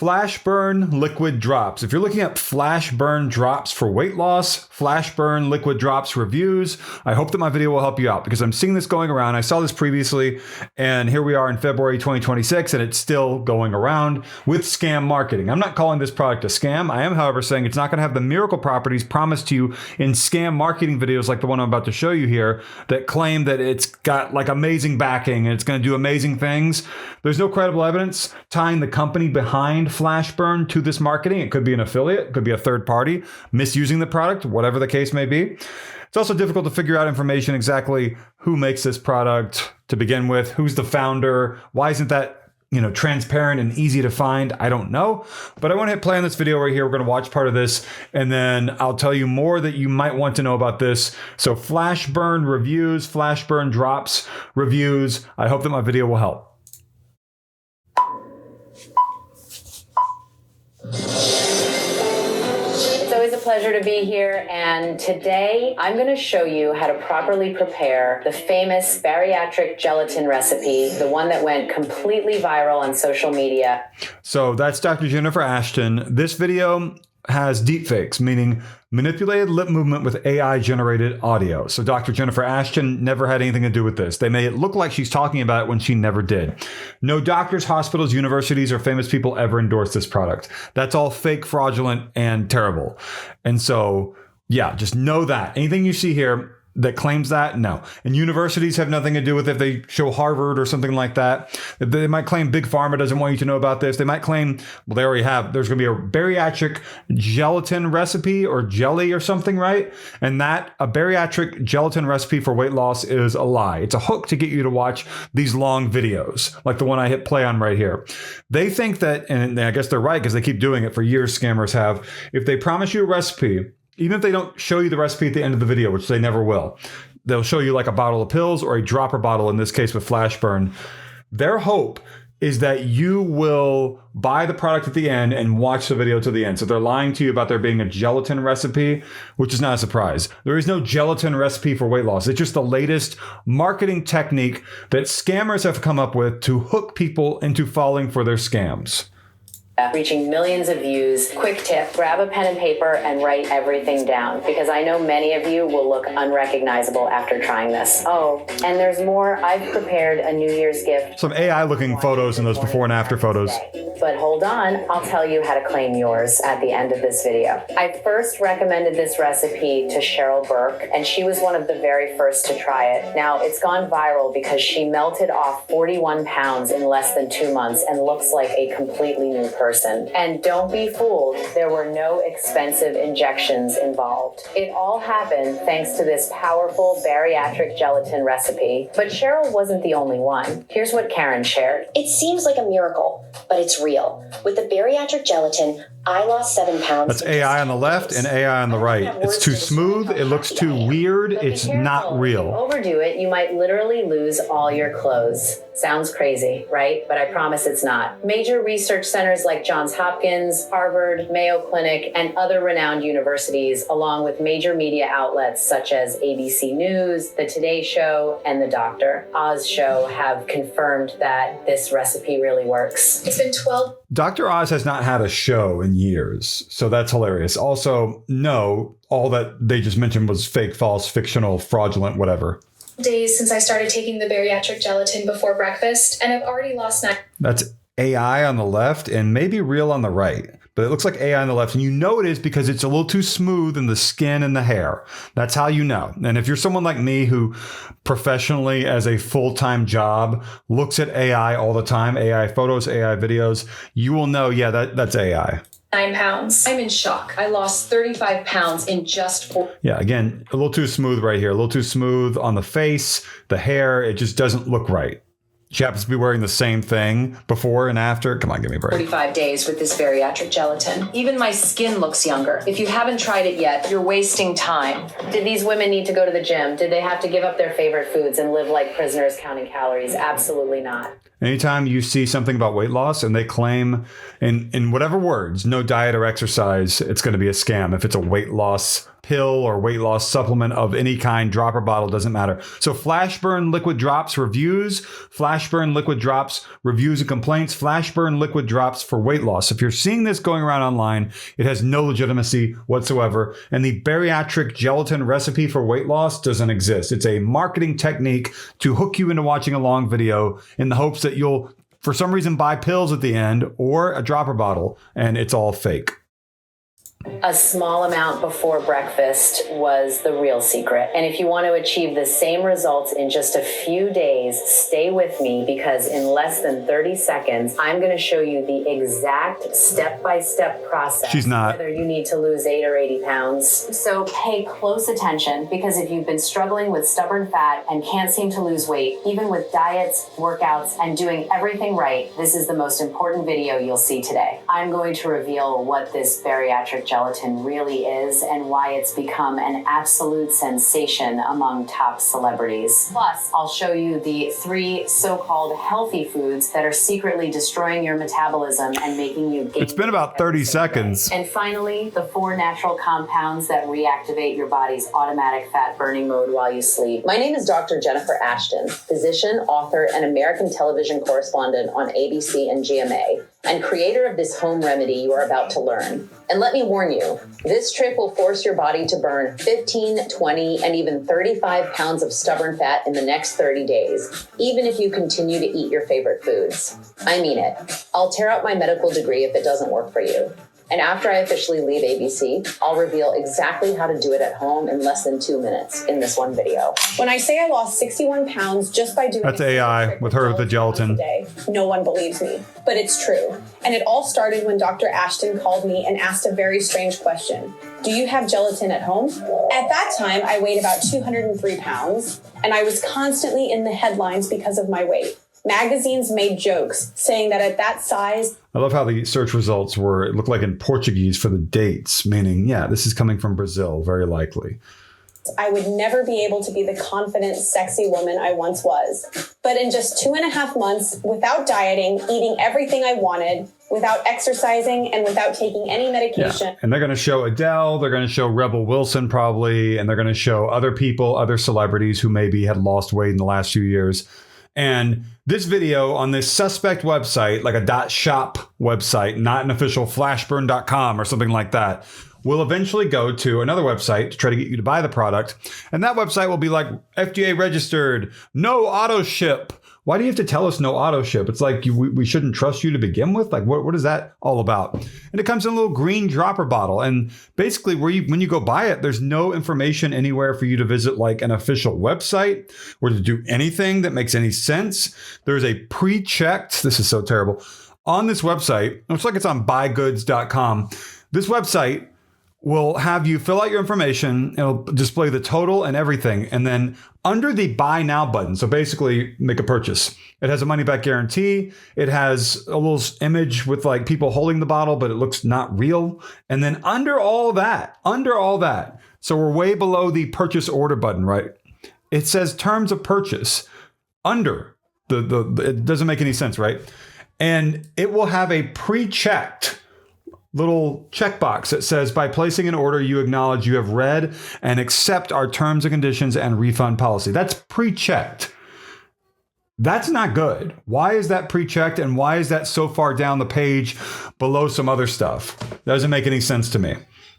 Flashburn liquid drops. If you're looking at Flashburn drops for weight loss, Flashburn liquid drops reviews, I hope that my video will help you out because I'm seeing this going around. I saw this previously, and here we are in February 2026, and it's still going around with scam marketing. I'm not calling this product a scam. I am, however, saying it's not going to have the miracle properties promised to you in scam marketing videos like the one I'm about to show you here that claim that it's got like amazing backing and it's going to do amazing things. There's no credible evidence tying the company behind Flashburn to this marketing. It could be an affiliate, it could be a third party misusing the product, whatever the case may be. It's also difficult to figure out information exactly who makes this product to begin with, who's the founder, why isn't that transparent and easy to find? I don't know, but I want to hit play on this video right here. We're going to watch part of this, and then I'll tell you more that you might want to know about this. So Flashburn reviews, Flashburn drops reviews. I hope that my video will help. It's always a pleasure to be here, and today I'm going to show you how to properly prepare the famous bariatric gelatin recipe, the one that went completely viral on social media. So that's Dr. Jennifer Ashton. This video has deepfakes, meaning manipulated lip movement with AI-generated audio. So Dr. Jennifer Ashton never had anything to do with this. They made it look like she's talking about it when she never did. No doctors, hospitals, universities, or famous people ever endorse this product. That's all fake, fraudulent, and terrible. And so, yeah, just know that. Anything you see here that claims that, no. And universities have nothing to do with it. If they show Harvard or something like that. They might claim Big Pharma doesn't want you to know about this. They might claim, well, they already have, there's going to be a bariatric gelatin recipe or jelly or something, right? And that, a bariatric gelatin recipe for weight loss is a lie. It's a hook to get you to watch these long videos, like the one I hit play on right here. They think that, and I guess they're right because they keep doing it for years, scammers have, if they promise you a recipe, even if they don't show you the recipe at the end of the video, which they never will, they'll show you like a bottle of pills or a dropper bottle, in this case with Flashburn. Their hope is that you will buy the product at the end and watch the video to the end. So they're lying to you about there being a gelatin recipe, which is not a surprise. There is no gelatin recipe for weight loss. It's just the latest marketing technique that scammers have come up with to hook people into falling for their scams. Reaching millions of views. Quick tip, grab a pen and paper and write everything down because I know many of you will look unrecognizable after trying this. Oh, and there's more. I've prepared a New Year's gift. Some AI looking photos in those before and after photos. But hold on, I'll tell you how to claim yours at the end of this video. I first recommended this recipe to Cheryl Burke, and she was one of the very first to try it. Now, it's gone viral because she melted off 41 pounds in less than 2 months and looks like a completely new person. And don't be fooled, there were no expensive injections involved. It all happened thanks to this powerful bariatric gelatin recipe. But Cheryl wasn't the only one. Here's what Karen shared. It seems like a miracle, but it's real. With the bariatric gelatin, I lost 7 pounds. That's AI on the left and AI on the right. It's too smooth. It looks too weird. It's not real. If you overdo it, you might literally lose all your clothes. Sounds crazy, right? But I promise it's not. Major research centers like Johns Hopkins, Harvard, Mayo Clinic, and other renowned universities, along with major media outlets such as ABC News, The Today Show, and The Dr. Oz Show have confirmed that this recipe really works. It's been 12 Dr. Oz has not had a show in years, so that's hilarious. Also, no, all that they just mentioned was fake, false, fictional, fraudulent, whatever. days since I started taking the bariatric gelatin before breakfast, and I've already lost 9. That's AI on the left and maybe real on the right. But it looks like AI on the left. And you know it is because it's a little too smooth in the skin and the hair. That's how you know. And if you're someone like me who professionally as a full-time job looks at AI all the time, AI photos, AI videos, you will know, yeah, that's AI. 9 pounds. I'm in shock. I lost 35 pounds in just 4. Yeah, again, a little too smooth right here. A little too smooth on the face, the hair. It just doesn't look right. She happens to be wearing the same thing before and after. Come on, give me a break. 45 days with this bariatric gelatin. Even my skin looks younger. If you haven't tried it yet, you're wasting time. Did these women need to go to the gym? Did they have to give up their favorite foods and live like prisoners counting calories? Absolutely not. Anytime you see something about weight loss and they claim in whatever words, no diet or exercise, it's going to be a scam. If it's a weight loss pill or weight loss supplement of any kind, drop or bottle, doesn't matter. So Flashburn liquid drops reviews, Flashburn liquid drops reviews and complaints, Flashburn liquid drops for weight loss. If you're seeing this going around online, it has no legitimacy whatsoever. And the bariatric gelatin recipe for weight loss doesn't exist. It's a marketing technique to hook you into watching a long video in the hopes that you'll, for some reason, buy pills at the end or a dropper bottle, and it's all fake. A small amount before breakfast was the real secret. And if you want to achieve the same results in just a few days, stay with me, because in less than 30 seconds, I'm going to show you the exact step-by-step process. She's not. Whether you need to lose 8 or 80 pounds. So pay close attention, because if you've been struggling with stubborn fat and can't seem to lose weight, even with diets, workouts, and doing everything right, this is the most important video you'll see today. I'm going to reveal what this bariatric gelatin really is and why it's become an absolute sensation among top celebrities. Plus, I'll show you the 3 so-called healthy foods that are secretly destroying your metabolism and making you gain. It's been about 30 seconds. And finally, the 4 natural compounds that reactivate your body's automatic fat burning mode while you sleep. My name is Dr. Jennifer Ashton, physician, author, and American television correspondent on ABC and GMA, and creator of this home remedy you are about to learn. And let me warn you, this trick will force your body to burn 15, 20, and even 35 pounds of stubborn fat in the next 30 days, even if you continue to eat your favorite foods. I mean it. I'll tear out my medical degree if it doesn't work for you. And after I officially leave ABC, I'll reveal exactly how to do it at home in less than 2 minutes in this one video. When I say I lost 61 pounds just by doing That's AI with her with the gelatin. Day, no one believes me, but it's true. And it all started when Dr. Ashton called me and asked a very strange question. Do you have gelatin at home? At that time, I weighed about 203 pounds, and I was constantly in the headlines because of my weight. Magazines made jokes saying that at that size... I love how the search results were, it looked like in Portuguese for the dates, meaning, yeah, this is coming from Brazil, very likely. I would never be able to be the confident, sexy woman I once was. But in just 2.5 months, without dieting, eating everything I wanted, without exercising, and without taking any medication. Yeah. And they're going to show Adele, they're going to show Rebel Wilson probably, and they're going to show other people, other celebrities who maybe had lost weight in the last few years. And this video on this suspect website, like a .shop website, not an official flashburn.com or something like that, will eventually go to another website to try to get you to buy the product. And that website will be like FDA registered, no auto ship. Why do you have to tell us no auto ship? It's like we shouldn't trust you to begin with. Like, what is that all about? And it comes in a little green dropper bottle. And basically, when you go buy it, there's no information anywhere for you to visit like an official website or to do anything that makes any sense. There's a pre-checked, this is so terrible, on this website. It looks like it's on buygoods.com. This website will have you fill out your information. It'll display the total and everything. And then under the buy now button, so basically make a purchase. It has a money back guarantee. It has a little image with like people holding the bottle, but it looks not real. And then under all that, so we're way below the purchase order button, right? It says terms of purchase under it doesn't make any sense, right? And it will have a pre-checked little checkbox that says, by placing an order, you acknowledge you have read and accept our terms and conditions and refund policy. That's pre-checked. That's not good. Why is that pre-checked, and why is that so far down the page below some other stuff? That doesn't make any sense to me,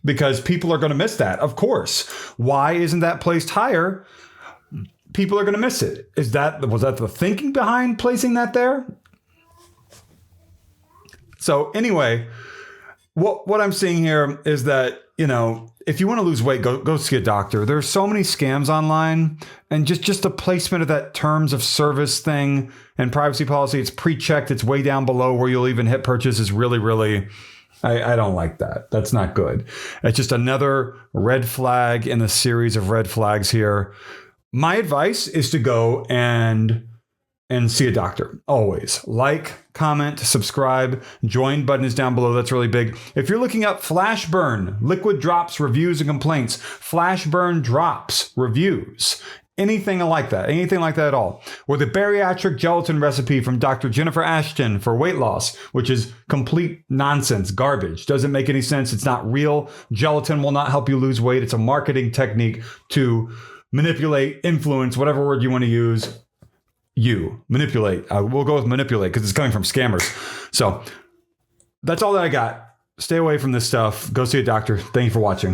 because people are going to miss that, of course. Why isn't that placed higher? People are going to miss it. Was that the thinking behind placing that there? So anyway, what I'm seeing here is that, you know, if you want to lose weight, go see a doctor. There's so many scams online, and just the placement of that terms of service thing and privacy policy, it's pre-checked. It's way down below where you'll even hit purchase is really, I don't like that. That's not good. It's just another red flag in a series of red flags here. My advice is to go and see a doctor. Always like, comment, subscribe, join button is down below. That's really big. If you're looking up Flashburn, liquid drops, reviews and complaints, Flashburn drops, reviews, anything like that at all. Or the bariatric gelatin recipe from Dr. Jennifer Ashton for weight loss, which is complete nonsense, garbage. Doesn't make any sense. It's not real. Gelatin will not help you lose weight. It's a marketing technique to manipulate, influence, whatever word you want to use. Manipulate. We'll go with manipulate because it's coming from scammers. So that's all that I got. Stay away from this stuff. Go see a doctor. Thank you for watching.